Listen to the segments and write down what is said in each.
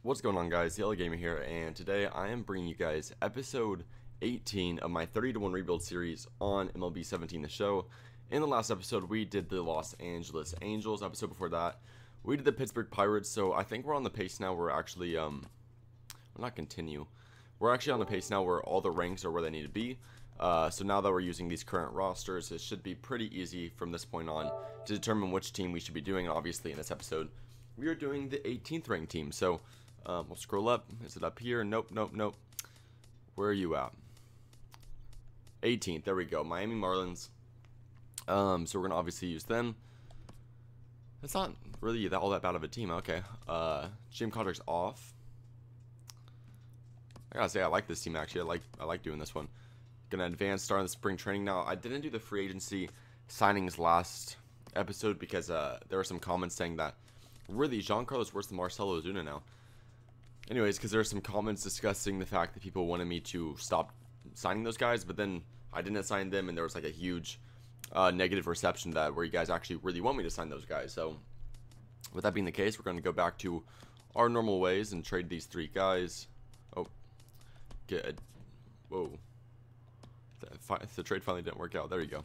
What's going on, guys? Yellow Gamer here, and today I am bringing you guys episode 18 of my 30-to-1 rebuild series on MLB 17 The Show. In the last episode, we did the Los Angeles Angels. Episode before that, we did the Pittsburgh Pirates. So I think we're on the pace now. We're actually, we're not continue. We're actually on the pace now where all the ranks are where they need to be. So now that we're using these current rosters, it should be pretty easy from this point on to determine which team we should be doing. And obviously, in this episode, we are doing the 18th ranked team. So we'll scroll up. Is it up here? Nope, nope, nope. Where are you at? 18th. There we go. Miami Marlins. So we're going to obviously use them. It's not really all that bad of a team. Okay. Jim Cotter's off. I gotta say, I like this team, actually. I like doing this one. Gonna advance, start in the spring training now. I didn't do the free agency signings last episode because there were some comments saying that really Giancarlo's worse than Marcell Ozuna now. Anyways, because there were some comments discussing the fact that people wanted me to stop signing those guys, but then I didn't sign them, and there was like a huge negative reception that where you guys actually really want me to sign those guys. So with that being the case, we're going to go back to our normal ways and trade these three guys. Oh, good. Whoa. The trade finally didn't work out. There you go.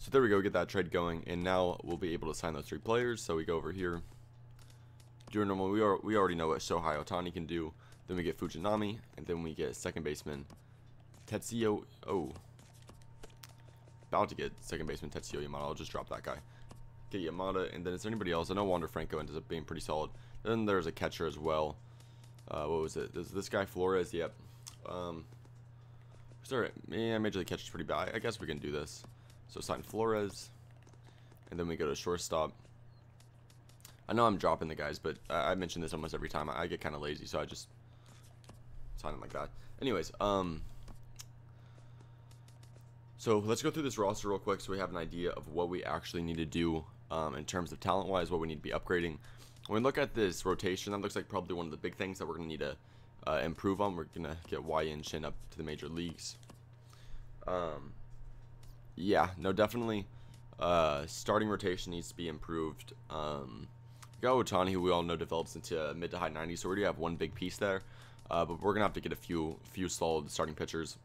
So there we go, get that trade going, and now we'll be able to sign those three players. So we go over here, do our normal. We already know what Shohei Ohtani can do. Then we get Fujinami, and then we get second baseman Tetsuya. Oh, about to get second baseman Tetsuya Yamada. I'll just drop that guy. Get Yamada, and then is there anybody else? I know Wander Franco ends up being pretty solid. Then there's a catcher as well. What was it? This guy Flores? Yep. Sorry, yeah, Major League Catcher's pretty bad. I guess we can do this. So sign Flores, and then we go to shortstop. I know I'm dropping the guys, but I mention this almost every time. I get kind of lazy, so I just sign them like that. Anyways, so let's go through this roster real quick so we have an idea of what we actually need to do in terms of talent-wise, what we need to be upgrading. When we look at this rotation, that looks like probably one of the big things that we're going to need to improve on. We're going to get Y and Shin up to the major leagues. Yeah, no, definitely. Starting rotation needs to be improved. We got Ohtani, who we all know develops into mid to high 90s, so we already have one big piece there. But we're gonna have to get a few solid starting pitchers.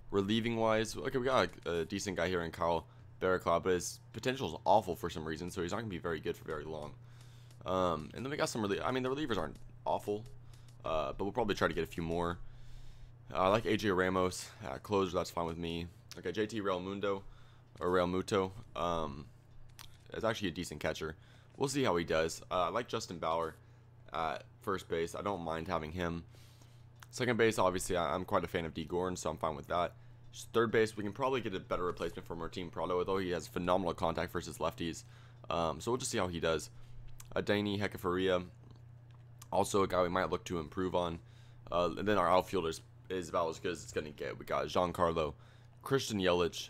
Relieving wise, okay, we got a decent guy here in Kyle Barraclough, but his potential is awful for some reason, so he's not gonna be very good for very long. And then we got some I mean, the relievers aren't awful, but we'll probably try to get a few more. I like AJ Ramos, closer. That's fine with me. Okay, JT Realmuto is actually a decent catcher. We'll see how he does. I like Justin Bauer at first base. I don't mind having him. Second base, obviously, I'm quite a fan of D. Gordon, so I'm fine with that. Third base, we can probably get a better replacement for Martin Prado, although he has phenomenal contact versus lefties. So we'll just see how he does. Danny Hecafaria, also a guy we might look to improve on. And then our outfield is about as good as it's going to get. We got Giancarlo, Christian Yelich,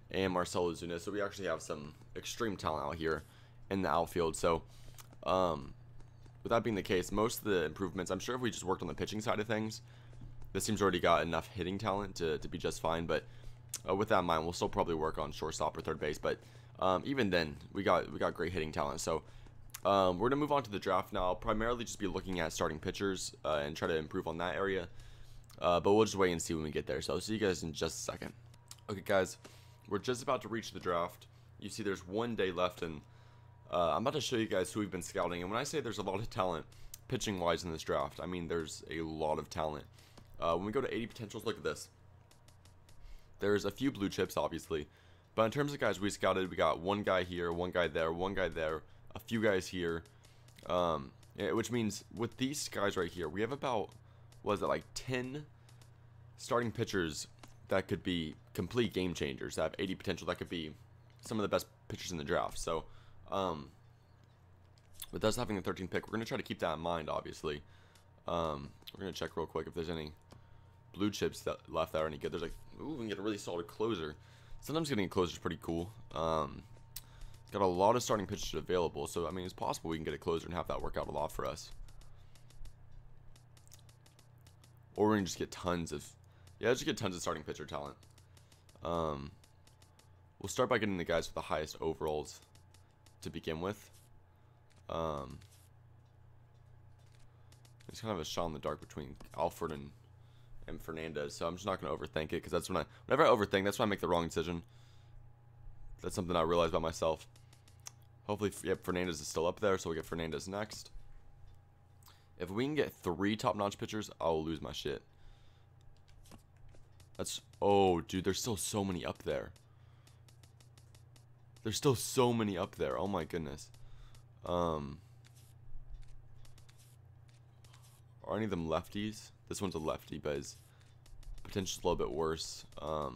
and Marcell Ozuna. So we actually have some extreme talent out here in the outfield. So with that being the case, most of the improvements, I'm sure if we just worked on the pitching side of things, this team's already got enough hitting talent to be just fine. But with that in mind, we'll still probably work on shortstop or third base. But even then, we got great hitting talent. So we're going to move on to the draft now. I'll primarily just be looking at starting pitchers and try to improve on that area. But we'll just wait and see when we get there. So I'll see you guys in just a second. Okay, guys, we're just about to reach the draft. You see there's 1 day left, and I'm about to show you guys who we've been scouting. And when I say there's a lot of talent pitching-wise in this draft, I mean there's a lot of talent. When we go to 80 potentials, look at this. There's a few blue chips, obviously. But in terms of guys we scouted, we got one guy here, one guy there, a few guys here. Which means with these guys right here, we have about, what is it, like 10 starting pitchers that could be complete game changers, that have 80 potential, that could be some of the best pitchers in the draft. So with us having the 13th pick, we're going to try to keep that in mind, obviously. We're going to check real quick if there's any blue chips that left that are any good. There's like, ooh, we can get a really solid closer. Sometimes getting a closer is pretty cool. Got a lot of starting pitchers available, so I mean it's possible we can get a closer and have that work out a lot for us. Or we can just get tons of, starting pitcher talent. We'll start by getting the guys with the highest overalls. to begin with. It's kind of a shot in the dark between Alford and Fernandez, so I'm just not going to overthink it, because that's whenever I overthink, that's when I make the wrong decision. That's something I realize about myself. Hopefully, yep, Fernandez is still up there, so we'll get Fernandez next. If we can get 3 top-notch pitchers, I'll lose my shit. Oh, dude, there's still so many up there. There's still so many up there. Oh my goodness. Are any of them lefties? This one's a lefty, but his potential's a little bit worse. We'll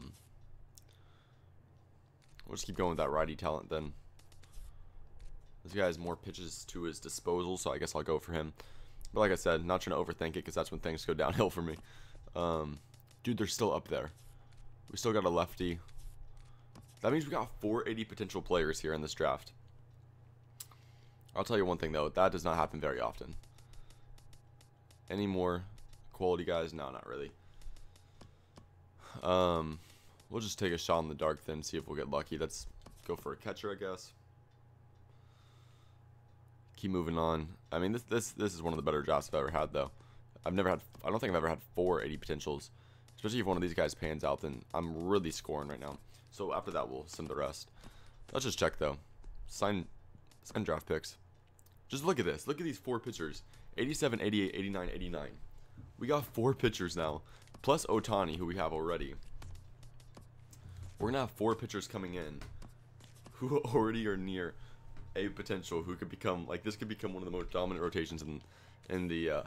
just keep going with that righty talent then. This guy has more pitches to his disposal, so I guess I'll go for him. But like I said, not trying to overthink it, because that's when things go downhill for me. Dude, they're still up there. We still got a lefty. That means we got 480 potential players here in this draft. I'll tell you one thing, though. That does not happen very often. Any more quality guys? No, not really. We'll just take a shot in the dark then, see if we'll get lucky. Let's go for a catcher, I guess. Keep moving on. I mean, this is one of the better drafts I've ever had, though. I don't think I've ever had 480 potentials. Especially if one of these guys pans out, then I'm really scoring right now. So after that, we'll send the rest. Let's just check, though. Sign draft picks. Just look at this. Look at these 4 pitchers. 87, 88, 89, 89. We got 4 pitchers now. Plus Ohtani, who we have already. We're going to have 4 pitchers coming in who already are near a potential who could become, like, this could become one of the most dominant rotations in the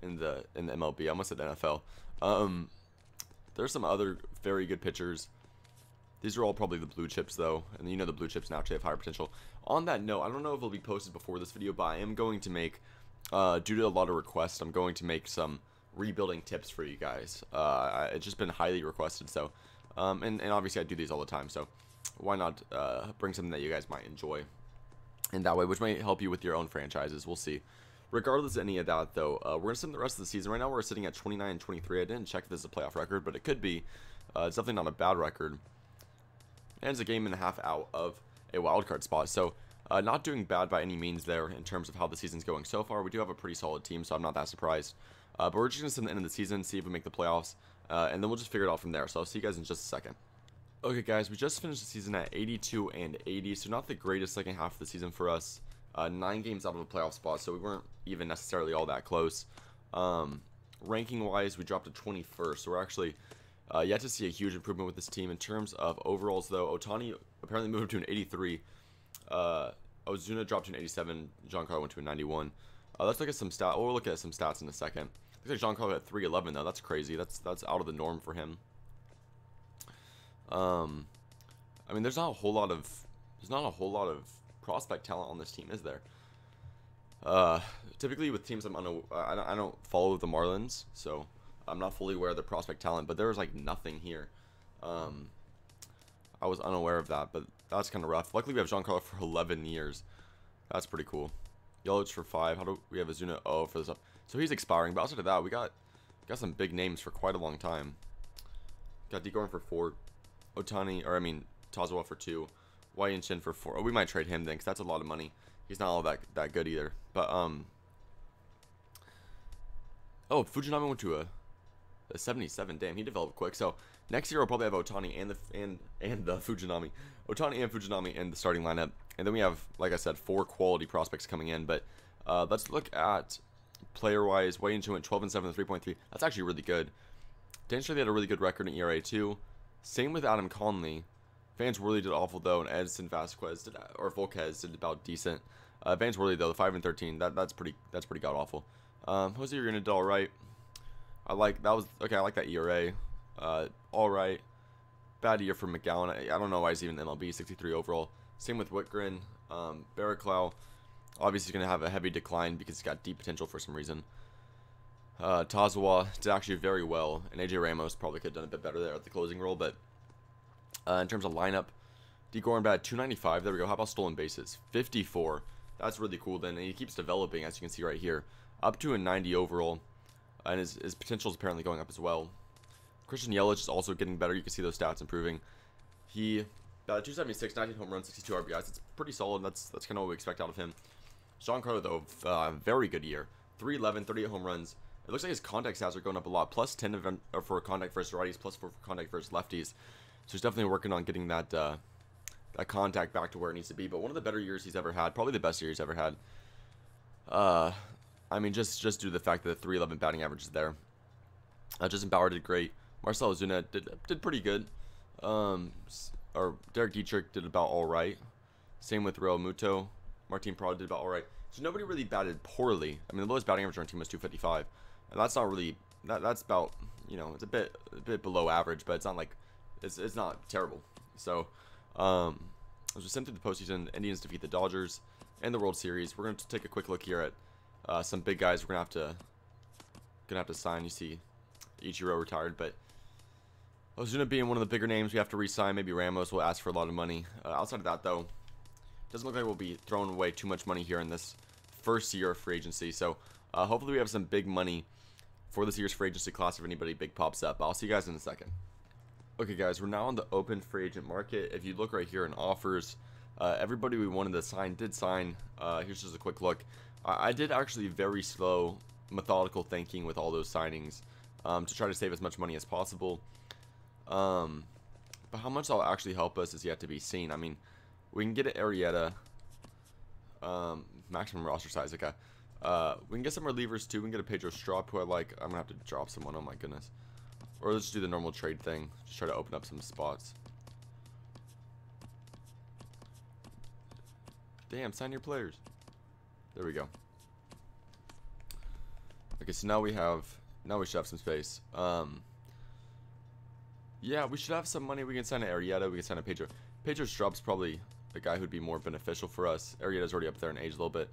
MLB. I almost said NFL. There's some other very good pitchers. These are all probably the blue chips, though, and you know the blue chips naturally have higher potential. On that note, I don't know if it'll be posted before this video, but I am going to make, due to a lot of requests, I'm going to make some rebuilding tips for you guys. It's just been highly requested, so, and obviously I do these all the time, so why not bring something that you guys might enjoy in that way, which might help you with your own franchises. We'll see. Regardless of any of that, though, we're going to sit in the rest of the season. Right now, we're sitting at 29 and 23. I didn't check if this is a playoff record, but it could be. It's definitely not a bad record. And it's a game and a half out of a wild card spot. So, not doing bad by any means there in terms of how the season's going so far. We do have a pretty solid team, so I'm not that surprised. But we're just going to sit in the end of the season, see if we make the playoffs, and then we'll just figure it out from there. So, I'll see you guys in just a second. Okay, guys, we just finished the season at 82 and 80, so not the greatest second half of the season for us. 9 games out of a playoff spot, so we weren't even necessarily all that close. Ranking-wise, we dropped to 21st, so we're actually yet to see a huge improvement with this team. In terms of overalls, though, Ohtani apparently moved to an 83. Ozuna dropped to an 87. Giancarlo went to a 91. Let's look at some stats. We'll look at some stats in a second. Looks like Giancarlo at 311, though. That's crazy. That's out of the norm for him. I mean, there's not a whole lot of prospect talent on this team, is there? Typically with teams I don't follow the Marlins, so I'm not fully aware of the prospect talent, but there was like nothing here. I was unaware of that, but that's kind of rough. Luckily we have Giancarlo for 11 years. That's pretty cool. Yelich for 5. How do we have Ozuna? Oh, for this up. So he's expiring, but outside of that, we got some big names for quite a long time. Got Degorin for 4. Tazawa for 2. Wai Shin for 4. Oh, we might trade him then, because that's a lot of money. He's not all that good either. But oh, Fujinami went to a 77. Damn, he developed quick. So next year we'll probably have Ohtani and the Fujinami, Ohtani and Fujinami in the starting lineup, and then we have, like I said, 4 quality prospects coming in. But let's look at player-wise. Wai Shin went 12 and 7, 3.3. That's actually really good. Dan Shirley had a really good record in ERA too. Same with Adam Conley. Vance Worley did awful though, and Edson Vasquez Volquez did about decent. Vance Worley though, the 5 and 13, that's pretty god awful. Jose Urena did all right. I like that ERA. All right. Bad year for McGowan. I don't know why he's even MLB, 63 overall. Same with Whitgren. Barraclough, obviously going to have a heavy decline because he's got deep potential for some reason. Tazawa did actually very well, and AJ Ramos probably could have done a bit better there at the closing role, but in terms of lineup, Degorin bat 295. There we go. How about stolen bases? 54. That's really cool then, and he keeps developing, as you can see right here, up to a 90 overall, and his potential is apparently going up as well. Christian Yelich is also getting better. You can see those stats improving. He 276, 19 home runs, 62 RBIs. It's pretty solid. That's kind of what we expect out of him. Giancarlo, though, very good year. 311, 38 home runs. It looks like his contact stats are going up a lot. Plus 10 for contact versus righties, plus 4 for contact versus lefties. So he's definitely working on getting that that contact back to where it needs to be. But one of the better years he's ever had, probably the best year he's ever had. I mean, just due to the fact that the 311 batting average is there. Justin Bauer did great. Marcell Ozuna did pretty good. Or Derek Dietrich did about all right. Same with Real Muto. Martin Prado did about all right. So nobody really batted poorly. I mean, the lowest batting average on our team was 255, and that's not really that's about, you know, it's a bit below average, but it's not like it's not terrible. So as we sent through the postseason, Indians defeat the Dodgers in the World Series. We're going to take a quick look here at some big guys we're gonna have to sign. You see Ichiro retired, but Ozuna being one of the bigger names we have to re-sign. Maybe Ramos will ask for a lot of money. Outside of that, though, doesn't look like we'll be throwing away too much money here in this first year of free agency. So hopefully we have some big money for this year's free agency class if anybody big pops up. I'll see you guys in a second. Okay, guys, we're now on the open free agent market. If you look right here in offers, everybody we wanted to sign did sign. Here's just a quick look. I did actually very slow, methodical thinking with all those signings to try to save as much money as possible. But how much that'll actually help us is yet to be seen. I mean, we can get an Arrieta, maximum roster size, okay. We can get some relievers too. We can get a Pedro Strop, who I like. I'm gonna have to drop someone, oh my goodness. Or let's do the normal trade thing. Just try to open up some spots. Damn, sign your players. There we go. Okay, so now we should have some space. Yeah, we should have some money. We can sign an Arrieta. We can sign a Pedro. Pedro Strup's probably the guy who'd be more beneficial for us. Arrieta's already up there in age a little bit.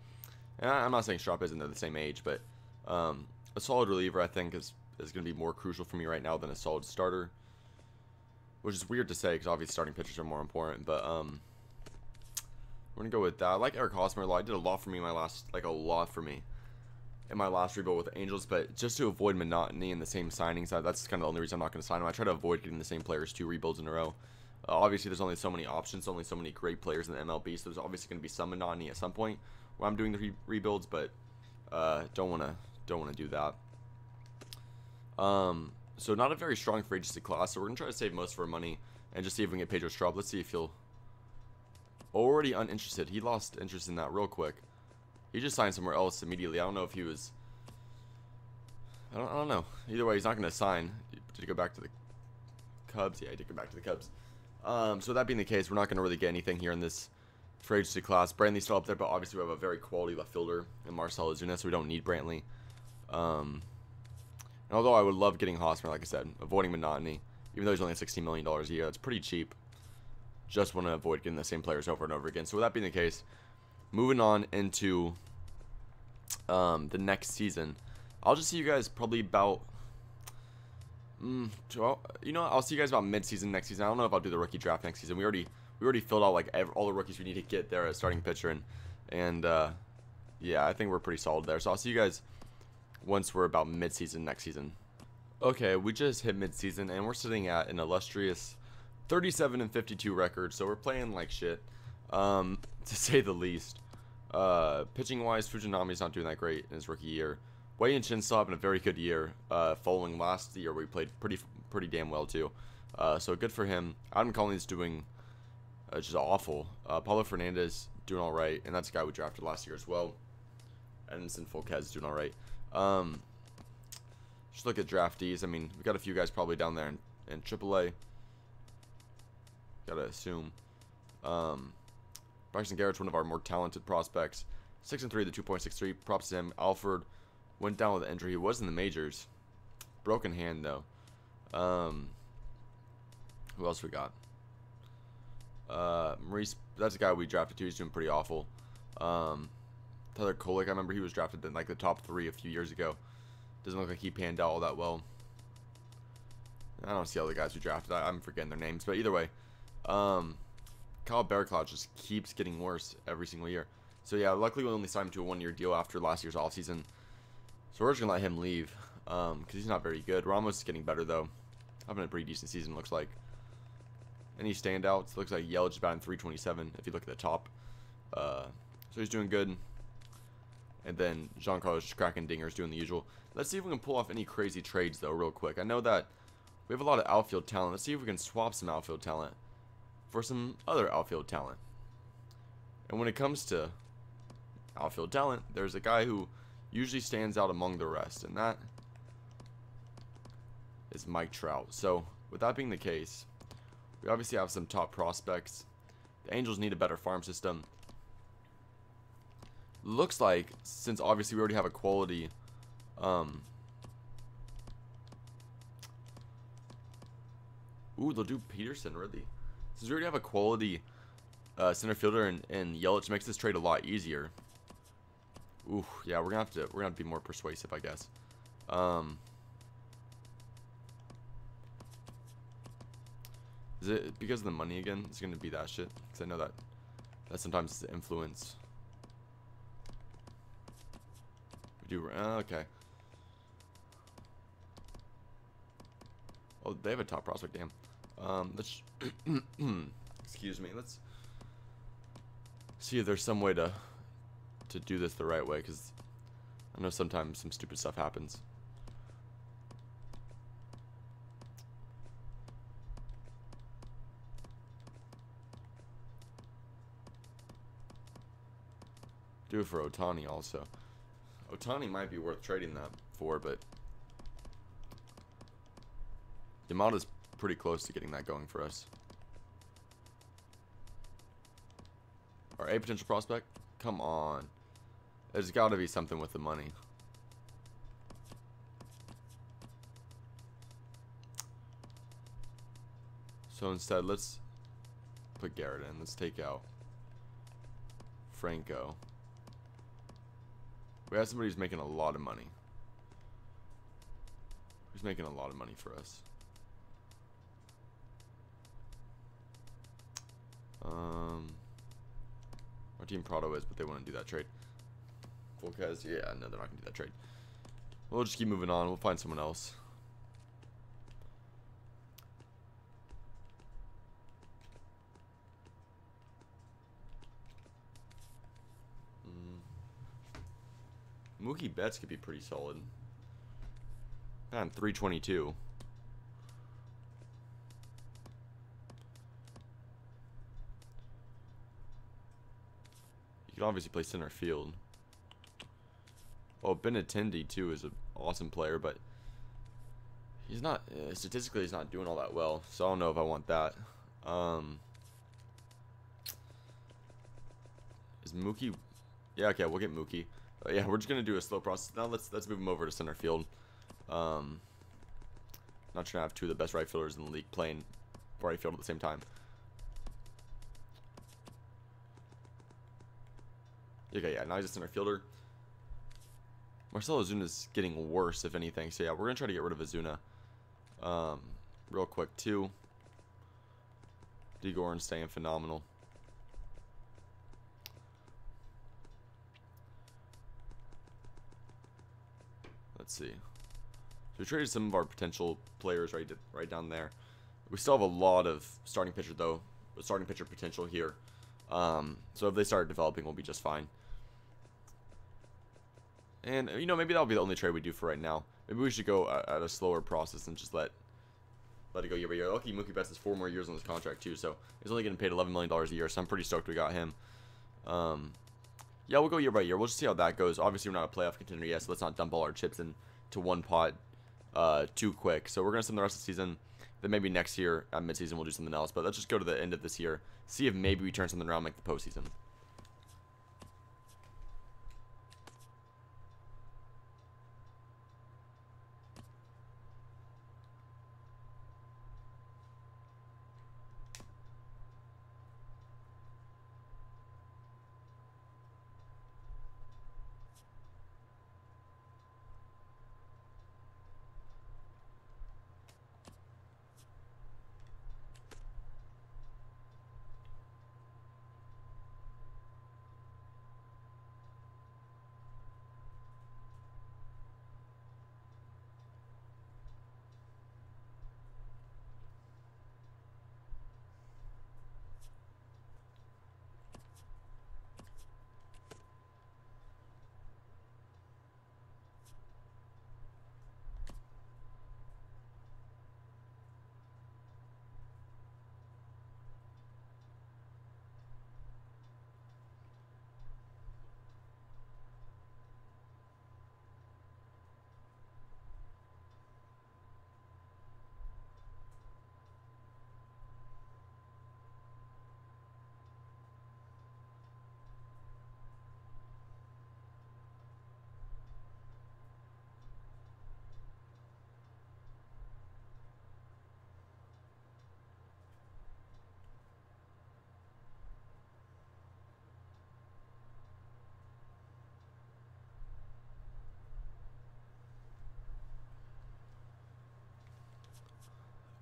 And I'm not saying Strupp isn't the same age, but a solid reliever, I think, is going to be more crucial for me right now than a solid starter. Which is weird to say, because obviously starting pitchers are more important. But we're going to go with that. I like Eric Hosmer a lot. He did a lot for me in my last, in my last rebuild with the Angels, but just to avoid monotony in the same signings, that's kind of the only reason I'm not going to sign him. I try to avoid getting the same players 2 rebuilds in a row. Obviously, there's only so many options, only so many great players in the MLB, so there's obviously going to be some monotony at some point when I'm doing the rebuilds, but don't want to do that. So not a very strong free agency class, so we're going to try to save most of our money and just see if we can get Pedro Strop. Let's see if he'll... Already uninterested. He lost interest in that real quick. He just signed somewhere else immediately. I don't know if he was... I don't know. Either way, he's not going to sign. Did he go back to the Cubs? Yeah, he did go back to the Cubs. So that being the case, we're not going to really get anything here in this free agency class. Brantley's still up there, but obviously we have a very quality left fielder in Marcell Ozuna, so we don't need Brantley. And although I would love getting Hosmer, like I said, avoiding monotony, even though he's only at $16 million a year, that's pretty cheap. Just want to avoid getting the same players over and over again. So with that being the case, moving on into the next season, I'll just see you guys probably about... you know what? I'll see you guys about mid-season next season. I don't know if I'll do the rookie draft next season. We already filled out like all the rookies we need to get there as starting pitcher, and yeah, I think we're pretty solid there. So I'll see you guys once we're about mid-season next season. Okay, we just hit mid-season and we're sitting at an illustrious 37-52 record. So we're playing like shit, to say the least. Pitching wise, Fujinami's not doing that great in his rookie year. Wei and Shin still having a very good year, following last year where he played pretty damn well too. So good for him. Adam Collins doing just awful. Paulo Fernandez doing all right, and that's a guy we drafted last year as well. Edinson Folquez doing all right. Just look at draftees. I mean, we got a few guys probably down there in AAA. Gotta assume. Braxton Garrett's one of our more talented prospects. 6-3, the 2.63. Props to him. Alford went down with an injury. He was in the majors. Broken hand though. Who else we got? Maurice, that's a guy we drafted too. He's doing pretty awful. Tyler Kolek, I remember he was drafted in like the top 3 a few years ago. Doesn't look like he panned out all that well. I don't see all the guys we drafted. I'm forgetting their names, but either way, Kyle Barraclough just keeps getting worse every single year. So yeah, luckily we only signed him to a 1-year deal after last year's offseason. So we're just gonna let him leave because he's not very good. Ramos is getting better though, having a pretty decent season looks like. Any standouts? Looks like Yelich is batting 327 if you look at the top. So he's doing good. And then Giancarlo's just cracking dingers, doing the usual. Let's see if we can pull off any crazy trades, though, real quick. I know that we have a lot of outfield talent. Let's see if we can swap some outfield talent for some other outfield talent. And when it comes to outfield talent, there's a guy who usually stands out among the rest, and that is Mike Trout. So, with that being the case, we obviously have some top prospects. The Angels need a better farm system. Looks like, since obviously we already have a quality ooh, they'll do Peterson, really. Since we already have a quality center fielder, and Yelich makes this trade a lot easier. Ooh, yeah, we're gonna have to be more persuasive, I guess. Is it because of the money again? It's gonna be that shit, because I know that sometimes is the influence. We do okay. Oh, they have a top prospect. Damn. Let's excuse me. Let's see if there's some way to do this the right way, because I know sometimes some stupid stuff happens. Do it for Ohtani also. Ohtani might be worth trading that for, but Yamada's pretty close to getting that going for us. Our A potential prospect? Come on. There's got to be something with the money. So instead, let's put Garrett in. Let's take out Franco. We have somebody who's making a lot of money. Who's making a lot of money for us? Our team Prado is, but they wouldn't do that trade. Volquez, yeah, no, they're not gonna do that trade. We'll just keep moving on. We'll find someone else. Mookie Betts could be pretty solid. Man, 322. You could obviously play center field. Oh, Benintendi too is an awesome player, but he's not statistically he's not doing all that well. So I don't know if I want that. Is Mookie? Yeah, okay, we'll get Mookie. Yeah, we're just gonna do a slow process. Now let's move him over to center field. Not trying to have two of the best right fielders in the league playing right field at the same time. Okay, yeah, now he's a center fielder. Marcell Ozuna's getting worse, if anything. So yeah, we're gonna try to get rid of Ozuna. Real quick too. Degorin staying phenomenal. Let's see. So we traded some of our potential players right down there. We still have a lot of starting pitcher though. Starting pitcher potential here. So if they start developing, we'll be just fine. And you know, maybe that'll be the only trade we do for right now. Maybe we should go at a slower process and just let it go year by year. Lucky Mookie Betts has 4 more years on this contract too, so he's only getting paid $11 million a year. So I'm pretty stoked we got him. Yeah, we'll go year by year. We'll just see how that goes. Obviously, we're not a playoff contender yet, so let's not dump all our chips into one pot too quick. So we're gonna spend the rest of the season. Then maybe next year at midseason we'll do something else. But let's just go to the end of this year, see if maybe we turn something around, make the postseason.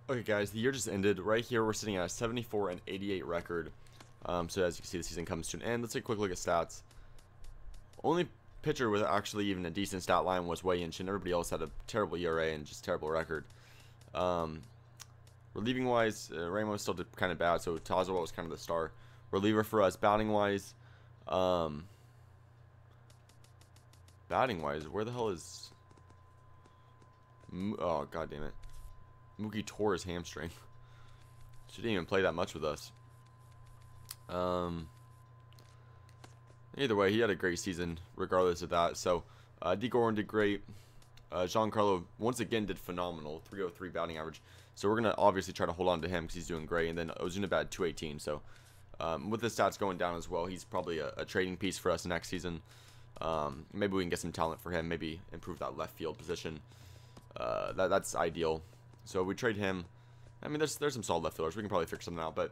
Okay, guys, the year just ended. Right here, we're sitting at a 74-88 record. So as you can see, the season comes to an end. Let's take a quick look at stats. Only pitcher with actually even a decent stat line was Wei Yinchin. Everybody else had a terrible ERA and just terrible record. Relieving wise, Ramos still did kind of bad, so Tazawa was kind of the star reliever for us. Batting wise, where the hell is? Oh, god damn it! Mookie tore his hamstring. She didn't even play that much with us. Either way, he had a great season regardless of that. So, D. Gordon did great. Giancarlo, once again, did phenomenal. 303 batting average. So, we're going to obviously try to hold on to him because he's doing great. And then Ozuna batted 218. So, with the stats going down as well, he's probably a trading piece for us next season. Maybe we can get some talent for him. Maybe improve that left field position. That's ideal. So, we trade him. I mean, there's some solid left fielders. We can probably figure something out. But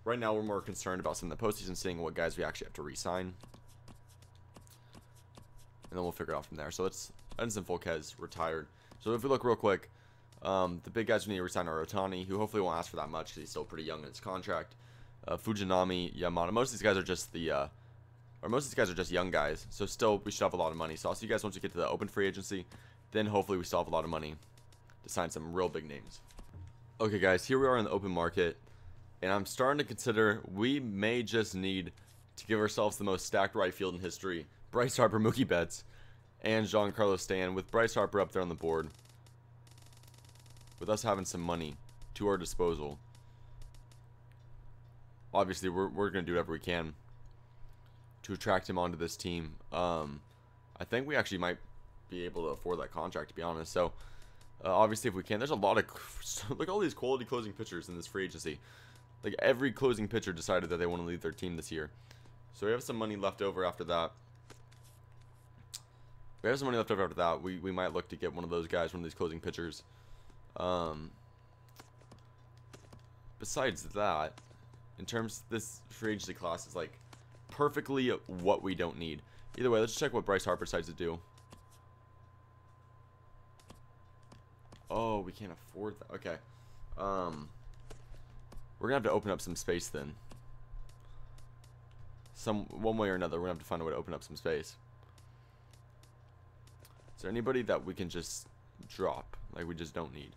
right now, we're more concerned about some of the postseason, seeing what guys we actually have to re-sign. And then we'll figure it out from there. So let's Edinson Volquez retired. So if we look real quick, the big guys we need to resign are Otani, who hopefully won't ask for that much because he's still pretty young in his contract. Fujinami, Yamada. Most of these guys are just young guys. So still, we should have a lot of money. So I'll see you guys once we get to the open free agency. Then hopefully we still have a lot of money to sign some real big names. Okay, guys, here we are in the open market, and I'm starting to consider we may just need to give ourselves the most stacked right field in history. Bryce Harper, Mookie Betts, and Giancarlo Stanton, with Bryce Harper up there on the board. With us having some money to our disposal. Obviously, we're going to do whatever we can to attract him onto this team. I think we actually might be able to afford that contract, to be honest. So, obviously, if we can, there's a lot of... Look at all these quality closing pitchers in this free agency. Like, every closing pitcher decided that they want to leave their team this year. So, we have some money left over after that. We might look to get one of those guys, one of these closing pitchers. Besides that, in terms of this free agency class is like perfectly what we don't need. Either way, let's check what Bryce Harper decides to do. Oh, we can't afford that. Okay. We're gonna have to open up some space then. One way or another, we're gonna have to find a way to open up some space. Is there anybody that we can just drop? Like, we just don't need?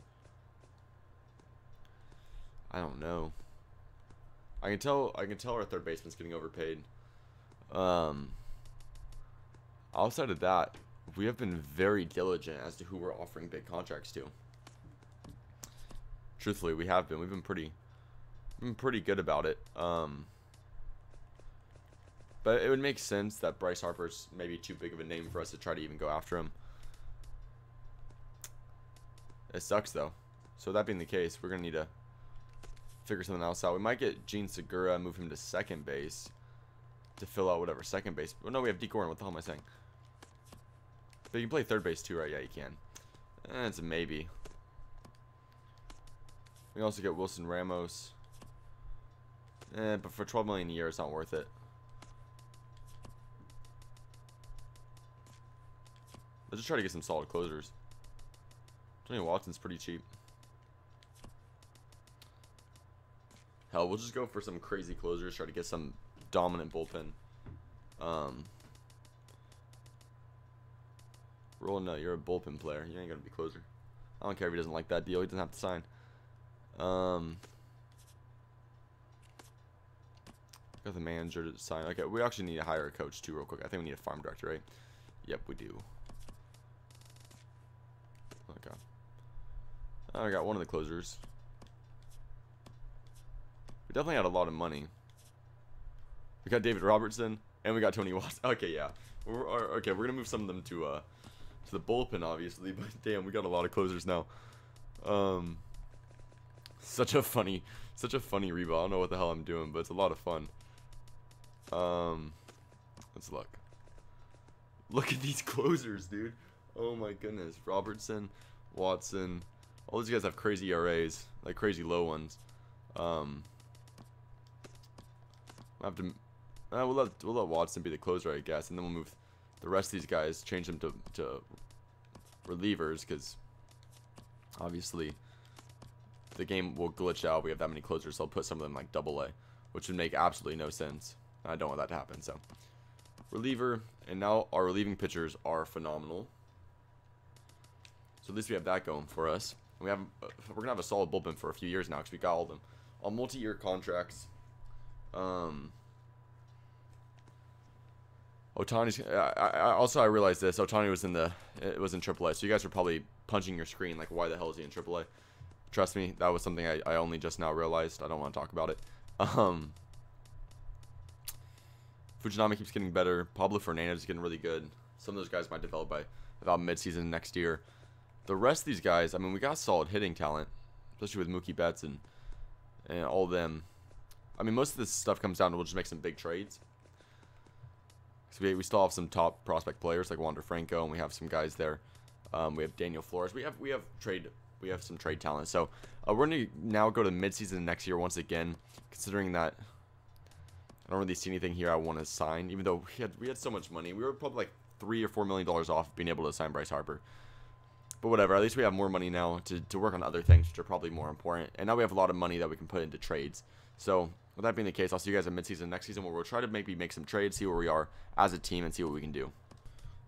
I don't know. I can tell our third baseman's getting overpaid. Outside of that, we have been very diligent as to who we're offering big contracts to. Truthfully, we have been. We've been pretty good about it. But it would make sense that Bryce Harper's maybe too big of a name for us to try to even go after him. It sucks, though. So that being the case, we're going to need to figure something else out. We might get Gene Segura, move him to second base to fill out whatever second base. Oh, no, we have D. Gordon. What the hell am I saying? But you can play third base, too, right? Yeah, you can. It's a maybe. We can also get Wilson Ramos. But for $12 million a year, it's not worth it. Let's just try to get some solid closers. Tony Watson's pretty cheap. Hell, we'll just go for some crazy closers. Try to get some dominant bullpen. Rolling out, you're a bullpen player. You ain't gonna be closer. I don't care if he doesn't like that deal. He doesn't have to sign. Got the manager to sign. Okay, we actually need to hire a coach too, real quick. I think we need a farm director, right? Yep, we do. Okay. I got one of the closers. We definitely had a lot of money. We got David Robertson and we got Tony Watts. Okay, yeah. We're gonna move some of them to the bullpen, obviously. But damn, we got a lot of closers now. Such a funny rebound. I don't know what the hell I'm doing, but it's a lot of fun. Let's look. Look at these closers, dude. Oh my goodness. Robertson, Watson. All these guys have crazy ERAs, like crazy low ones. We'll have to. We'll let Watson be the closer, I guess, and then we'll move the rest of these guys, change them to relievers, because obviously the game will glitch out. We have that many closers, so I'll put some of them like double A, which would make absolutely no sense. I don't want that to happen. So reliever, and now our relieving pitchers are phenomenal. So at least we have that going for us. We're gonna have a solid bullpen for a few years now because we got all of them on multi-year contracts. Otani's. I realized this. Otani was in AAA, so you guys are probably punching your screen like, why the hell is he in AAA? Trust me, that was something I only just now realized. I don't want to talk about it. Fujinami keeps getting better. Pablo Fernandez is getting really good. Some of those guys might develop by about midseason next year. The rest of these guys, I mean, we got solid hitting talent, especially with Mookie Betts and all of them. I mean, most of this stuff comes down to we'll just make some big trades. So we still have some top prospect players like Wander Franco, and we have some guys there. We have Daniel Flores. We have some trade talent. So we're gonna now go to midseason next year once again, considering that I don't really see anything here I want to sign. Even though we had so much money, we were probably like $3 or $4 million off being able to sign Bryce Harper. But whatever, at least we have more money now to work on other things, which are probably more important. And now we have a lot of money that we can put into trades. So with that being the case, I'll see you guys in midseason next season, where we'll try to maybe make some trades, see where we are as a team, and see what we can do.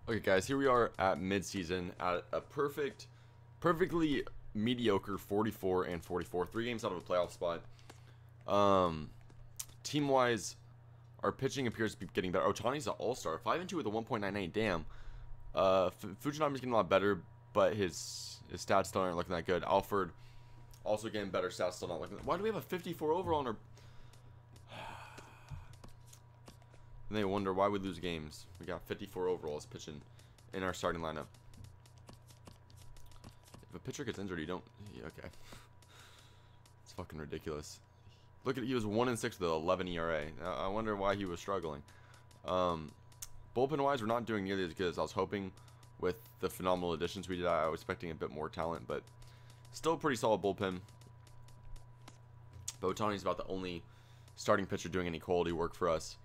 Okay, guys, here we are at midseason at a perfectly mediocre 44 and 44, 3 games out of a playoff spot. Team-wise, our pitching appears to be getting better. Otani's an all-star, 5-2 with a 1.98. Damn. Fujinami's getting a lot better, but his stats still aren't looking that good. Alford also getting better, stats still not looking. Why do we have a 54 overall on our? And they wonder why we lose games. We got 54 overalls pitching in our starting lineup. If a pitcher gets injured, you don't. Yeah, okay. It's fucking ridiculous. Look at, he was 1-6 with an 11 ERA. I wonder why he was struggling. Bullpen wise, we're not doing nearly as good as I was hoping with the phenomenal additions we did. I was expecting a bit more talent, but still pretty solid bullpen. But Otani's about the only starting pitcher doing any quality work for us.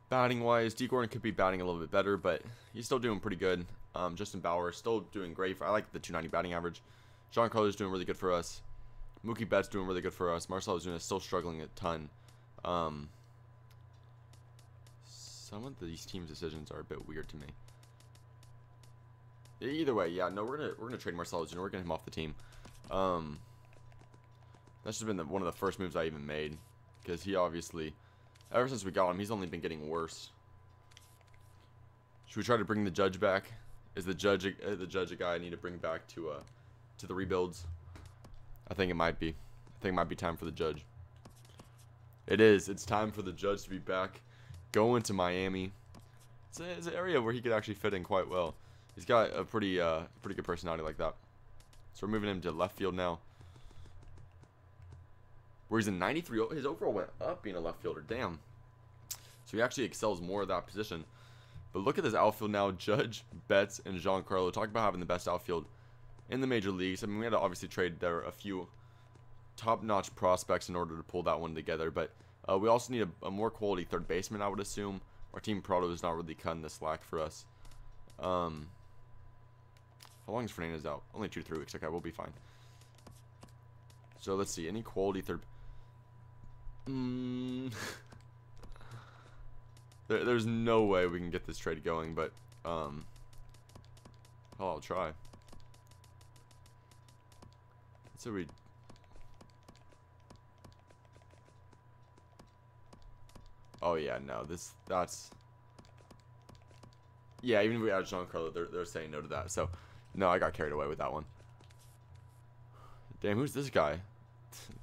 Batting wise, D. Gordon could be batting a little bit better, but he's still doing pretty good. Justin Bauer still doing great. I like the 290 batting average. Giancarlo is doing really good for us. Mookie Betts doing really good for us. Marcell Ozuna is still struggling a ton. Some of these teams' decisions are a bit weird to me. Either way, yeah, no, we're gonna trade Marcell Ozuna. We're getting him off the team. That's just been one of the first moves I even made, because he obviously, ever since we got him, he's only been getting worse. Should we try to bring the Judge back? Is the Judge a guy I need to bring back to the rebuilds? I think it might be. I think it might be time for the Judge. It is. It's time for the Judge to be back. Going to Miami. It's an area where he could actually fit in quite well. He's got a pretty good personality like that. So we're moving him to left field now. Where he's in 93. His overall went up being a left fielder. Damn. So he actually excels more at that position. But look at this outfield now. Judge, Betts, and Giancarlo. Talk about having the best outfield in the major leagues. I mean, we had to obviously trade there a few top-notch prospects in order to pull that one together. But we also need a more quality third baseman, I would assume. Our team Prado is not really cutting the slack for us. How long is Fernandez out? Only 2 to 3 weeks. Okay, we'll be fine. So let's see. Any quality third... There's no way we can get this trade going, but I'll try. So we... Oh yeah, no, that's... Yeah, even if we add Giancarlo, they're saying no to that. So, no, I got carried away with that one. Damn, who's this guy?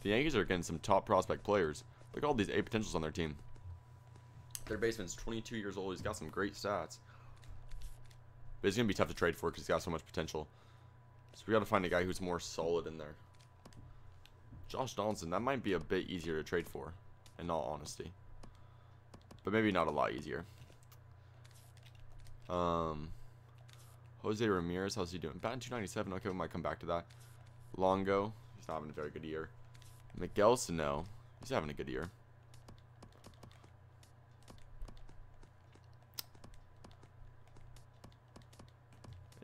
The Yankees are getting some top prospect players. Look at all these A potentials on their team. Their baseman's 22 years old. He's got some great stats. But he's going to be tough to trade for because he's got so much potential. So we got to find a guy who's more solid in there. Josh Donaldson, that might be a bit easier to trade for, in all honesty. But maybe not a lot easier. Jose Ramirez, how's he doing? Batting 297. Okay, we might come back to that. Longo, he's not having a very good year. Miguel Sano, he's having a good year.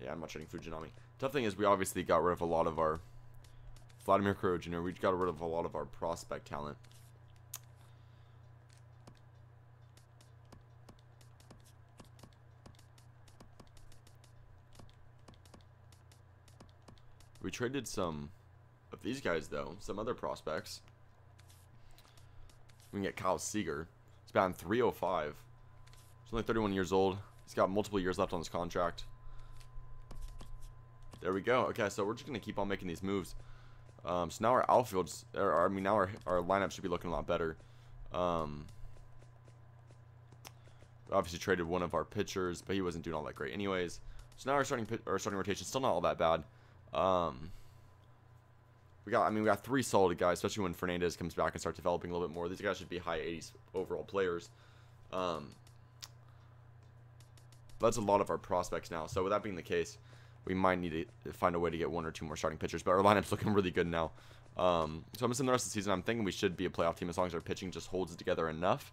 Yeah, I'm not trading Fujinami. Tough thing is we obviously got rid of a lot of our Vladimir Guerrero Jr. We got rid of a lot of our prospect talent. We traded some of these guys, though. Some other prospects. We can get Kyle Seager. He's batting 305. He's only 31 years old. He's got multiple years left on his contract. There we go. Okay, so we're just going to keep on making these moves. So now our outfields, now our lineup should be looking a lot better. We obviously traded one of our pitchers, but he wasn't doing all that great anyways. So now our starting rotation is still not all that bad. We got 3 solid guys, especially when Fernandez comes back and starts developing a little bit more. These guys should be high 80s overall players. That's a lot of our prospects now. So with that being the case, we might need to find a way to get 1 or 2 more starting pitchers. But our lineup's looking really good now. So I'm missing the rest of the season. I'm thinking we should be a playoff team as long as our pitching just holds it together enough.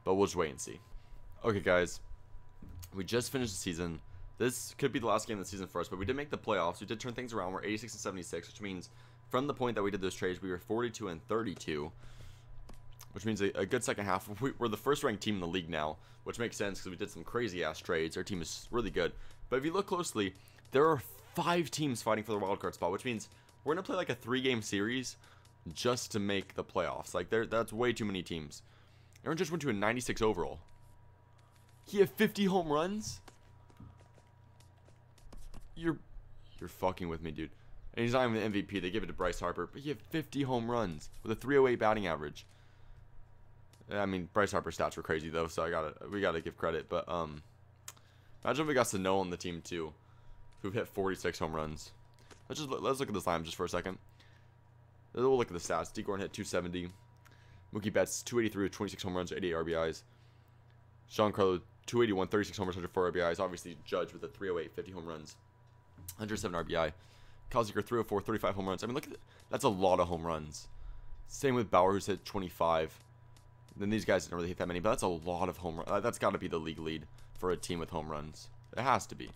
But we'll just wait and see. Okay, guys. We just finished the season. This could be the last game of the season for us, but we did make the playoffs. We did turn things around. We're 86 and 76, which means from the point that we did those trades, we were 42 and 32, which means a good second half. We're the first ranked team in the league now, which makes sense because we did some crazy ass trades. Our team is really good. But if you look closely, there are 5 teams fighting for the wildcard spot, which means we're going to play like a 3-game series just to make the playoffs. Like, that's way too many teams. Aaron just went to a 96 overall. He had 50 home runs? You're fucking with me, dude. And he's not even the MVP. They give it to Bryce Harper, but he had 50 home runs with a 308 batting average. I mean, Bryce Harper's stats were crazy though, so we gotta give credit. But imagine if we got Sano on the team too, who hit 46 home runs. Let's look at this lineup just for a second. We'll look at the stats. D. Gordon hit 270. Mookie Betts 283 with 26 home runs, 88 RBIs. Giancarlo 281, 36 home runs, 104 RBIs. Obviously, Judge with a 308, 50 home runs, 107 RBI. Kyle Seager 304, 35 home runs. I mean, look at that. That's a lot of home runs. Same with Bauer, who's hit 25. Then these guys didn't really hit that many, but that's a lot of home runs. That's got to be the league lead for a team with home runs. It has to be.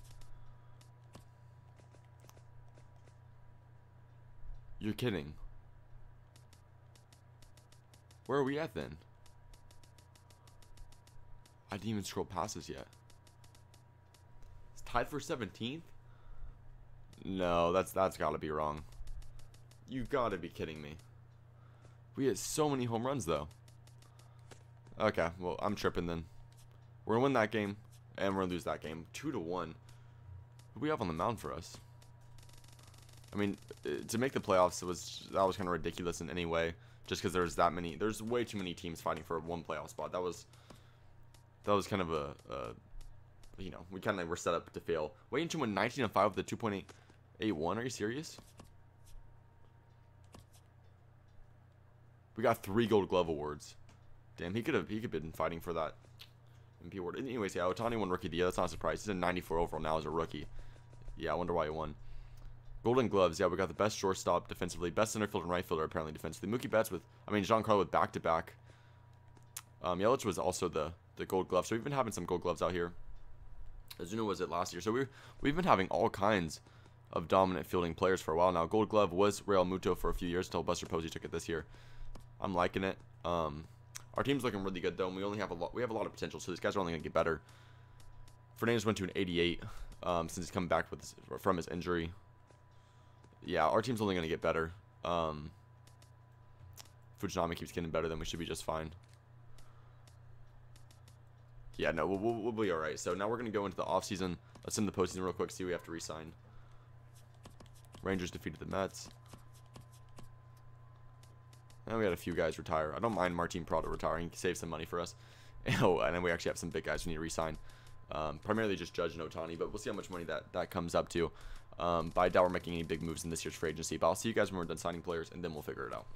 You're kidding. Where are we at then? I didn't even scroll past this yet. It's tied for 17th? No, that's got to be wrong. You got to be kidding me. We had so many home runs though. Okay, well, I'm tripping then. We're going to win that game and we're going to lose that game. 2-1. Who do we have on the mound for us? I mean, to make the playoffs, that was kind of ridiculous in any way, just because there's way too many teams fighting for one playoff spot. That was kind of you know, we kind of were set up to fail. Waiting to win 19-5 with a 2.81. Are you serious? We got 3 Gold Glove awards. Damn, he could have been fighting for that MP award. Anyways, yeah, Ohtani won Rookie of the Year. That's not a surprise. He's a 94 overall now as a rookie. Yeah, I wonder why he won. Golden Gloves, yeah, we got the best shortstop defensively, best center fielder and right fielder apparently defensively. Mookie Betts Giancarlo with back-to-back. Yelich was also the Gold Glove, so we've been having some Gold Gloves out here. Ozuna was it last year, so we've been having all kinds of dominant fielding players for a while now. Gold Glove was Real Muto for a few years until Buster Posey took it this year. I'm liking it. Our team's looking really good though, and we have a lot of potential, so these guys are only gonna get better. Fernandez went to an 88 since he's come back from his injury. Yeah, our team's only going to get better. Fujinami keeps getting better, then we should be just fine. Yeah, no, we'll be alright. So now we're going to go into the offseason. Let's end the postseason real quick, see who we have to re-sign. Rangers defeated the Mets. And we had a few guys retire. I don't mind Martin Prado retiring. He saves some money for us. Oh, and then we actually have some big guys we need to re-sign. Primarily just Judge and Ohtani, but we'll see how much money that comes up to. But I doubt we're making any big moves in this year's free agency. But I'll see you guys when we're done signing players, and then we'll figure it out.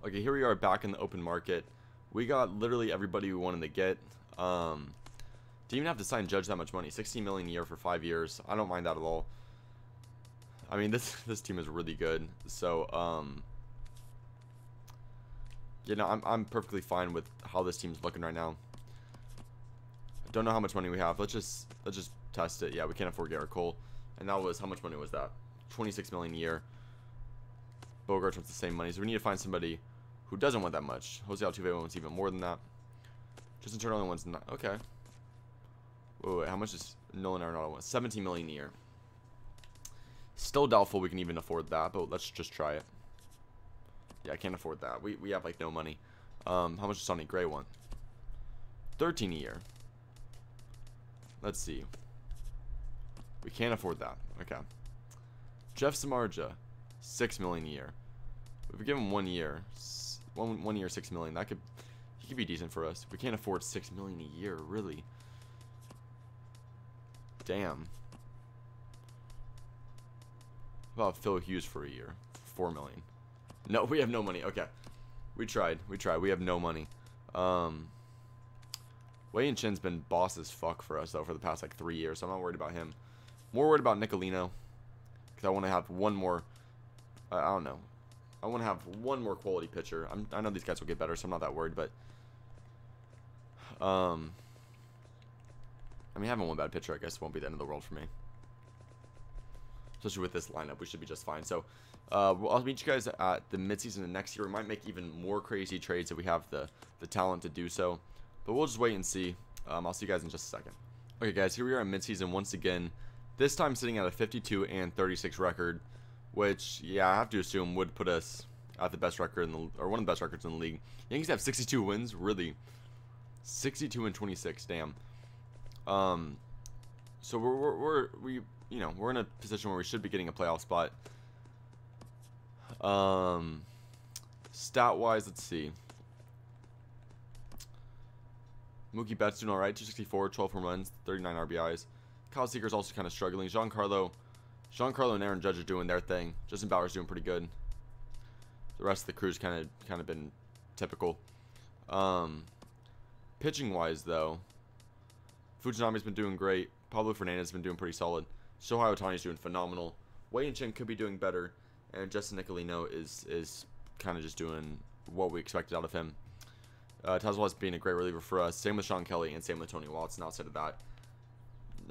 Okay, here we are back in the open market. We got literally everybody we wanted to get. Didn't even have to sign Judge that much money. $16 million a year for 5 years. I don't mind that at all. I mean, this team is really good. So, you know, I'm perfectly fine with how this team's looking right now. I don't know how much money we have. Let's just test it. Yeah, we can't afford Garrett Cole. And that was, how much money was that? $26 million a year. Bogarts wants the same money, so we need to find somebody who doesn't want that much. Jose Altuve wants even more than that. Justin Turner only wants okay. Wait, how much is Nolan Arenado want? 17 million a year. Still doubtful we can even afford that, but let's just try it. Yeah, I can't afford that. We have like no money. How much does Sonny Gray want? 13 a year. Let's see. We can't afford that. Okay. Jeff Samardzija, 6 million a year. If we give him 1 year, one year, 6 million. He could be decent for us. We can't afford 6 million a year, really. Damn. How about Phil Hughes for a year? 4 million. No, we have no money. Okay. We tried. We have no money. Wei and Chin's been boss as fuck for us, though, for the past, like, 3 years. So I'm not worried about him. More worried about Nicolino. Because I want to have one more... I don't know. I want to have one more quality pitcher. I know these guys will get better, so I'm not that worried, but... I mean, having one bad pitcher, I guess, won't be the end of the world for me. Especially with this lineup, we should be just fine. So, I'll meet you guys at the midseason of next year. We might make even more crazy trades if we have the talent to do so. But we'll just wait and see. I'll see you guys in just a second. Okay, guys, here we are in midseason once again. This time sitting at a 52-36 record, which, yeah, I have to assume would put us at the best record or one of the best records in the league. Yankees have 62 wins, really. 62-26, damn. So we're in a position where we should be getting a playoff spot. Stat wise, let's see. Mookie Betts doing alright, 264, 12 home runs, 39 RBIs. Kyle Seager's also kind of struggling. Giancarlo and Aaron Judge are doing their thing. Justin Bauer's doing pretty good. The rest of the crew's kind of been typical. Pitching wise though, Fujinami's been doing great. Pablo Fernandez has been doing pretty solid. Shohei Ohtani's doing phenomenal. Wei and Chen could be doing better, and Justin Nicolino is kind of just doing what we expected out of him. Tazewell's being a great reliever for us. Same with Sean Kelly and same with Tony Watson. Outside of that,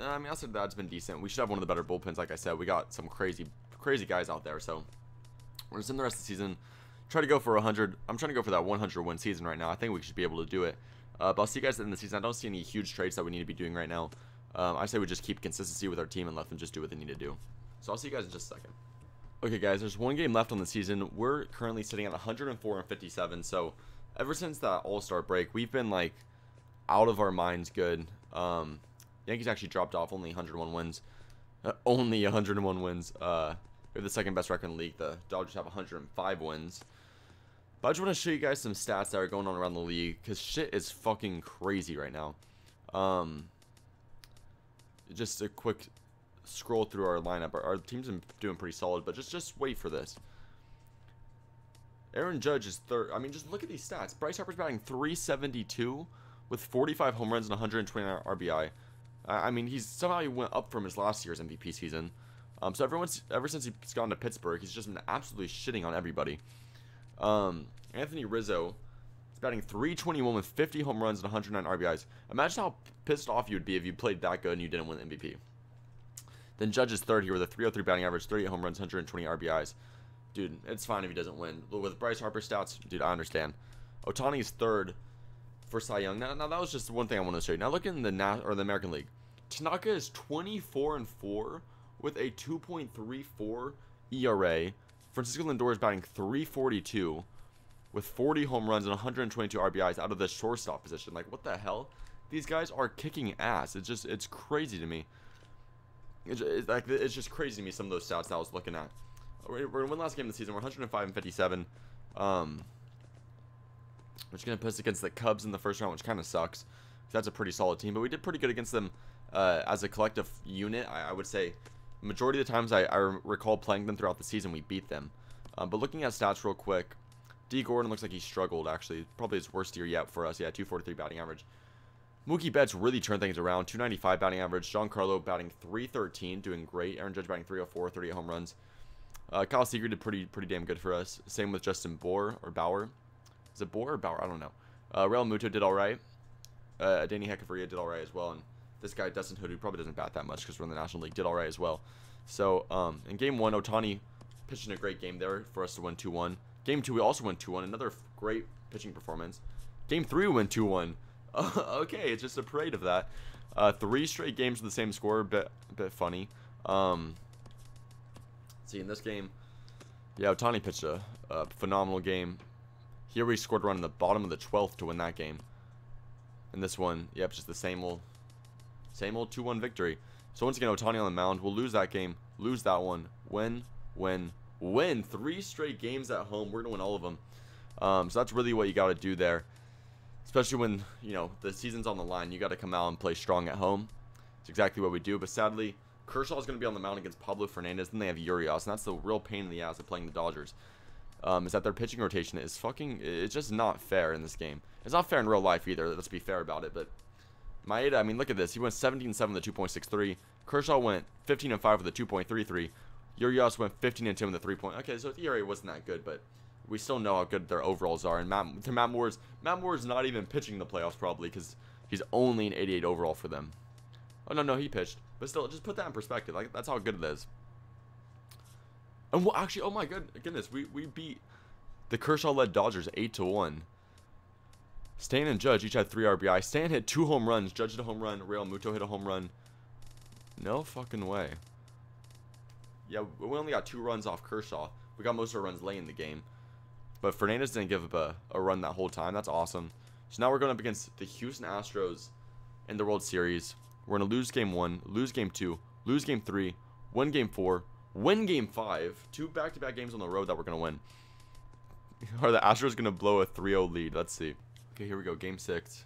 outside of that, it's been decent. We should have one of the better bullpens, like I said. We got some crazy guys out there. So we're just in the rest of the season. Try to go for 100. I'm trying to go for that 100 win season right now. I think we should be able to do it. But I'll see you guys in the season. I don't see any huge trades that we need to be doing right now. I say we just keep consistency with our team and let them just do what they need to do. So I'll see you guys in just a second. Okay, guys, there's one game left on the season. We're currently sitting at 104-57. So ever since that All-Star break, we've been like out of our minds good. Yankees actually dropped off, only 101 wins. Only 101 wins. We have the second best record in the league. The Dodgers have 105 wins. But I just want to show you guys some stats that are going on around the league, because shit is fucking crazy right now. Just a quick scroll through our lineup. Our team's been doing pretty solid, but just wait for this. Aaron Judge is third. I mean, just look at these stats. Bryce Harper's batting .372 with 45 home runs and 129 RBI. I mean, somehow he went up from his last year's MVP season. So ever since he's gone to Pittsburgh, he's just been absolutely shitting on everybody. Anthony Rizzo is batting .321 with 50 home runs and 109 RBIs. Imagine how pissed off you would be if you played that good and you didn't win the MVP. Then Judge is third here with a .303 batting average, 38 home runs, 120 RBIs. Dude, it's fine if he doesn't win. With Bryce Harper stats, dude, I understand. Ohtani is third for Cy Young. Now that was just one thing I wanted to show you. Now look in the American League. Tanaka is 24-4 with a 2.34 ERA. Francisco Lindor is batting .342 with 40 home runs and 122 RBIs out of the shortstop position. Like, what the hell? These guys are kicking ass. It's crazy to me. It's just crazy to me, some of those stats that I was looking at. We're going to win last game of the season. We're 105-57. We're just going to piss against the Cubs in the first round, which kind of sucks. That's a pretty solid team, but we did pretty good against them as a collective unit. I would say majority of the times I recall playing them throughout the season, we beat them. But looking at stats real quick, D. Gordon looks like he struggled, actually. Probably his worst year yet for us. Yeah, 243 batting average. Mookie Betts really turned things around. 295 batting average. Giancarlo batting .313, doing great. Aaron Judge batting .304, 38 home runs. Kyle Seager did pretty damn good for us. Same with Justin Bauer. Is it Bauer or Bauer? I don't know. Real Muto did alright. Danny Hechavarria did alright as well. And this guy, Dustin Hood, who probably doesn't bat that much because we're in the National League, did alright as well. So, in Game 1, Ohtani pitching a great game there for us to win 2-1. Game 2, we also went 2-1. Another great pitching performance. Game 3, we went 2-1. Okay, it's just a parade of that. 3 straight games with the same score, a bit funny. See, in this game, yeah, Ohtani pitched a phenomenal game. Here we scored a run in the bottom of the 12th to win that game. And this one, yep, just the same old 2-1 victory. So once again, Ohtani on the mound. We'll lose that game, lose that one, win. 3 straight games at home. We're going to win all of them. So that's really what you got to do there. Especially when, you know, the season's on the line. You got to come out and play strong at home. It's exactly what we do. But sadly, Kershaw is going to be on the mound against Pablo Fernandez. Then they have Urias. And that's the real pain in the ass of playing the Dodgers. Is that their pitching rotation is it's just not fair in this game. It's not fair in real life either. Let's be fair about it. But Maeda, I mean, look at this. He went 17-7 with a 2.63. Kershaw went 15-5 with a 2.33. Urias went 15-10 with a 3. Okay, so the ERA wasn't that good, but we still know how good their overalls are. And Matt Moore's not even pitching the playoffs probably because he's only an 88 overall for them. Oh no, he pitched, but still, just put that in perspective. Like that's how good it is. And well, actually, oh my goodness, we beat the Kershaw-led Dodgers 8-1. Stan and Judge each had 3 RBI. Stan hit 2 home runs. Judge hit a home run. Real Muto hit a home run. No fucking way. Yeah, we only got 2 runs off Kershaw. We got most of our runs late in the game. But Fernandez didn't give up a run that whole time. That's awesome. So now we're going up against the Houston Astros in the World Series. We're going to lose Game 1, lose Game 2, lose Game 3, win Game 4, win Game 5. 2 back-to-back games on the road that we're going to win. Are the Astros going to blow a 3-0 lead? Let's see. Okay, here we go. Game 6.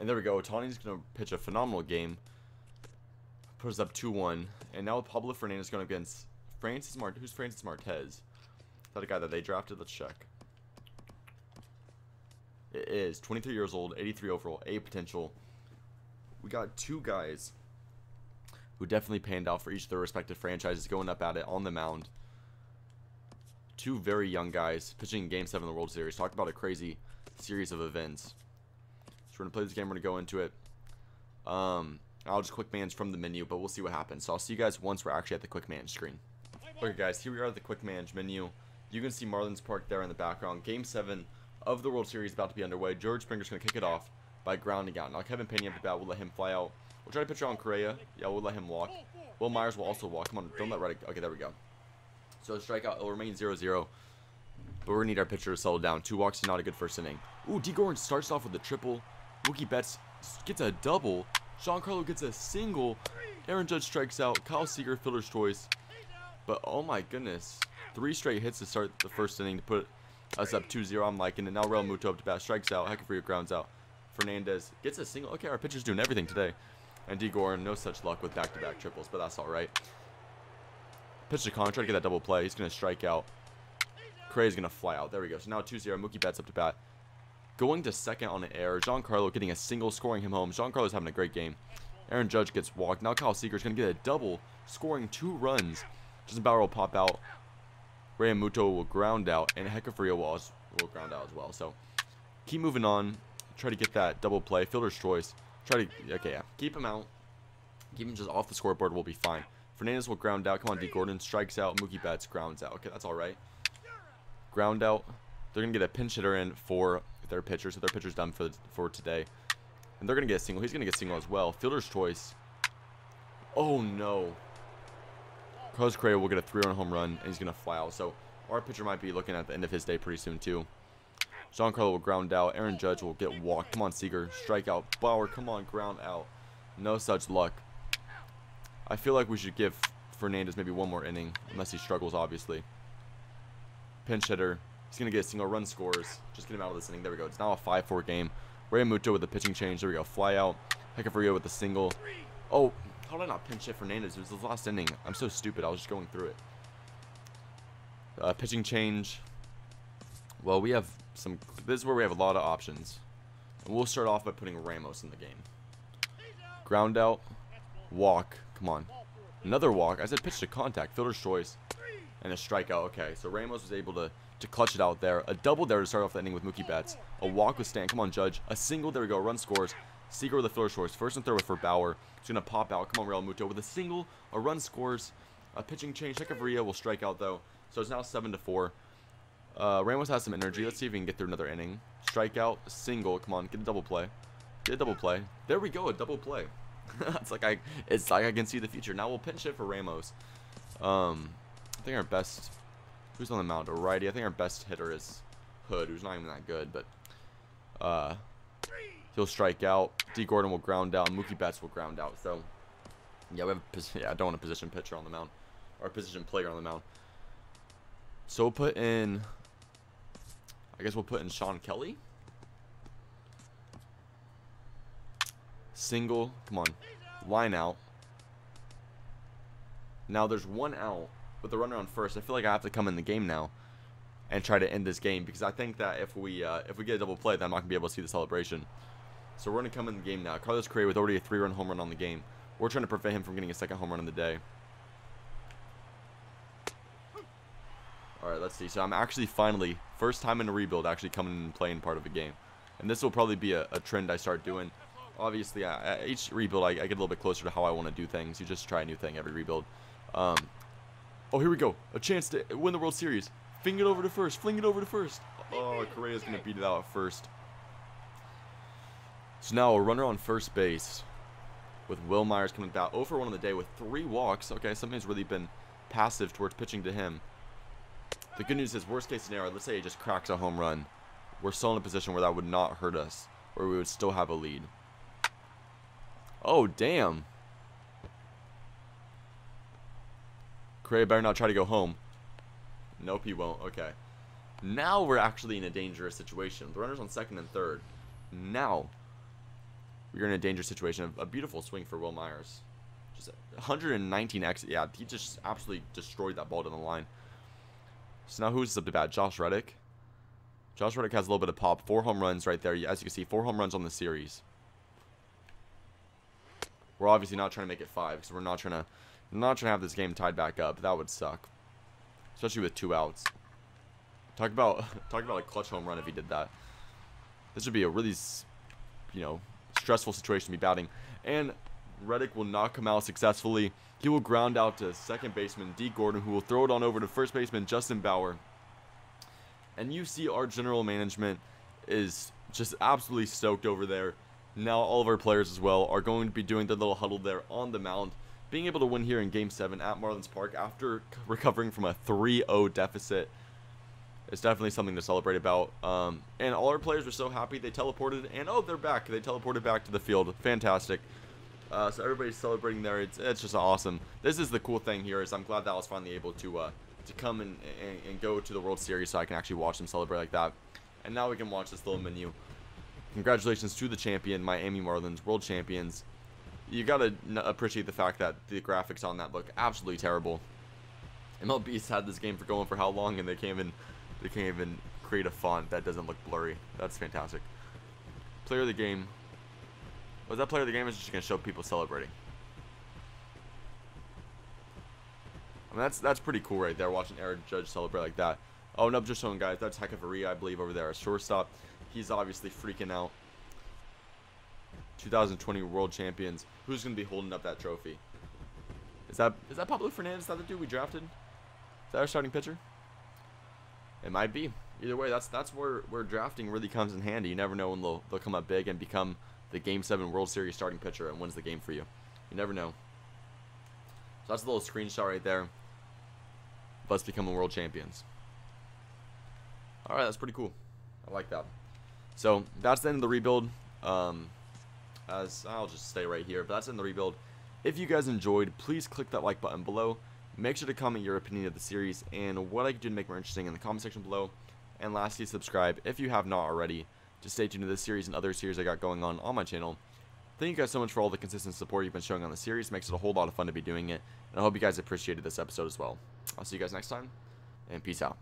And there we go. Ohtani's going to pitch a phenomenal game. Put us up 2-1. And now Pablo Fernandez going against who's Francis Martez? Is that a guy that they drafted? Let's check. It is. 23 years old, 83 overall, A potential. We got 2 guys who definitely panned out for each of their respective franchises going up at it on the mound. 2 very young guys pitching in Game 7 of the World Series. Talk about a crazy series of events. So we're going to play this game. We're going to go into it. I'll just quick manage from the menu, but we'll see what happens. So I'll see you guys once we're actually at the quick manage screen. Okay, guys, here we are at the quick manage menu. You can see Marlins Park there in the background. Game 7 of the World Series about to be underway. George Springer's going to kick it off by grounding out. Now, Kevin Pena up the bat. We'll let him fly out. We'll try to pitch on Correa. Yeah, we'll let him walk. Will Myers will also walk. Come on, don't let Reddick. Okay, there we go. So strikeout. It'll remain 0-0. But we're going to need our pitcher to settle down. 2 walks is not a good first inning. Ooh, D. Gordon starts off with a triple. Mookie Betts gets a double. Giancarlo gets a single. Aaron Judge strikes out. Kyle Seager, fielder's choice. But, oh my goodness. 3 straight hits to start the first inning to put us up 2-0. I'm liking it. Now Real Muto up to bat. Strikes out. Heckefrio grounds out. Fernandez gets a single. Okay, our pitcher's doing everything today. And D. Gordon, no such luck with back-to-back triples, but that's all right. Pitch to Con, try to get that double play. He's going to strike out. Correa's going to fly out. There we go. So now 2-0. Mookie Betts up to bat. Going to second on an error. Giancarlo getting a single, scoring him home. Giancarlo's having a great game. Aaron Judge gets walked. Now Kyle Seager's going to get a double, scoring 2 runs. Justin Bauer will pop out. Ray Muto will ground out. And Heckefrio will ground out as well. So keep moving on. Try to get that double play. Fielder's choice. Try to, okay, yeah. Keep him out. Keep him just off the scoreboard. We'll be fine. Fernandez will ground out. Come on, D. Gordon. Strikes out. Mookie Betts grounds out. Okay, that's all right. Ground out. They're going to get a pinch hitter in for their pitcher. So their pitcher's done for today. And they're going to get a single. He's going to get a single as well. Fielder's choice. Oh, no. Carlos Correa will get a 3-run home run, and he's going to fly out. So our pitcher might be looking at the end of his day pretty soon, too. Giancarlo will ground out. Aaron Judge will get walked. Come on, Seager. Strikeout. Bauer, come on, ground out. No such luck. I feel like we should give Fernandez maybe one more inning, unless he struggles, obviously. Pinch hitter. He's going to get a single. Run scores. Just get him out of this inning. There we go. It's now a 5-4 game. Ray Muto with the pitching change. There we go. Fly out. Heckefrio with the single. Oh, how did I not pinch hit Fernandez? It was the last inning. I'm so stupid. I was just going through it. Pitching change. Well, we have some. This is where we have a lot of options. And we'll start off by putting Ramos in the game. Ground out. Walk. Come on. Another walk. I said pitch to contact. Fielder's choice. And a strikeout. Okay, so Ramos was able to clutch it out there. A double there to start off the inning with Mookie Betts. A walk with Stan. Come on, Judge. A single. There we go. Run scores. Seager with the fielder's choice. First and third for Bauer. He's going to pop out. Come on, Real Muto with a single. A run scores. A pitching change. Heckefrio will strike out, though. So it's now 7-4. Ramos has some energy. Let's see if we can get through another inning. Strikeout, single. Come on, get a double play. Get a double play. There we go, a double play. It's like I can see the future. Now we'll pinch hit for Ramos. I think our best. Who's on the mound? A righty. I think our best hitter is Hood, who's not even that good, but he'll strike out. D. Gordon will ground out. Mookie Betts will ground out. So yeah, we have I don't want a position pitcher on the mound, or a position player on the mound. So we'll put in. I guess we'll put in Sean Kelly. Single. Come on. Line out. Now there's one out with the runner on first. I feel like I have to come in the game now and try to end this game, because I think that if we get a double play, then I'm not going to be able to see the celebration. So we're going to come in the game now. Carlos Correa with already a 3-run home run on the game. We're trying to prevent him from getting a second home run in the day. Alright, let's see. So I'm actually finally, first time in a rebuild, actually coming and playing part of a game. And this will probably be a trend I start doing. Obviously, each rebuild, I get a little bit closer to how I want to do things. You just try a new thing every rebuild. Oh, here we go. A chance to win the World Series. Fling it over to first. Fling it over to first. Oh, Correa's going to beat it out at first. So now a runner on first base with Will Myers coming back. 0 for 1 on the day with 3 walks. Okay, something's really been passive towards pitching to him. The good news is, worst case scenario, let's say he just cracks a home run. We're still in a position where that would not hurt us, where we would still have a lead. Oh, damn. Correa better not try to go home. Nope, he won't. Okay. Now we're actually in a dangerous situation. The runner's on second and third. Now we're in a dangerous situation. A beautiful swing for Will Myers. Just 119 X. Yeah, he just absolutely destroyed that ball to the line. So now who's up to bat? Josh Reddick. Josh Reddick has a little bit of pop. 4 home runs right there. As you can see, 4 home runs on the series. We're obviously not trying to make it 5, because we're not trying to have this game tied back up. That would suck, especially with 2 outs. Talk about a clutch home run if he did that. This would be a really, stressful situation to be batting. And Reddick will not come out successfully. He will ground out to second baseman D. Gordon, who will throw it on over to first baseman Justin Bauer. And you see our general management is just absolutely stoked over there. Now all of our players as well are going to be doing their little huddle there on the mound. Being able to win here in Game 7 at Marlins Park after recovering from a 3-0 deficit is definitely something to celebrate about. And all our players are so happy they teleported, and oh, they're back. They teleported back to the field. Fantastic. So everybody's celebrating there. It's just awesome. This is the cool thing here, is I'm glad that I was finally able to come and go to the World Series so I can actually watch them celebrate like that. And now we can watch this little menu. Congratulations to the champion, Miami Marlins, world champions. You gotta appreciate the fact that the graphics on that look absolutely terrible. MLB's had this game for going for how long, and they can't even create a font that doesn't look blurry. That's fantastic. Player of the game. Was that player of the game? Is just gonna show people celebrating. I mean, that's pretty cool right there, watching Aaron Judge celebrate like that. Oh, no, just showing guys. That's Hecavarria, I believe, over there, a shortstop. He's obviously freaking out. 2020 world champions. Who's going to be holding up that trophy? Is that Pablo Fernandez? Is that the dude we drafted? Is that our starting pitcher? It might be. Either way, that's where drafting really comes in handy. You never know when they'll come up big and become the Game 7 World Series starting pitcher and wins the game for you. You never know. So that's a little screenshot right there of us becoming world champions. Alright, that's pretty cool. I like that. So that's the end of the rebuild. As I'll just stay right here, but that's in the rebuild. If you guys enjoyed, please click that like button below. Make sure to comment your opinion of the series and what I can do to make more interesting in the comment section below. And lastly, subscribe if you have not already to stay tuned to this series and other series I got going on my channel. Thank you guys so much for all the consistent support you've been showing on the series. It makes it a whole lot of fun to be doing it, and I hope you guys appreciated this episode as well. I'll see you guys next time, and peace out.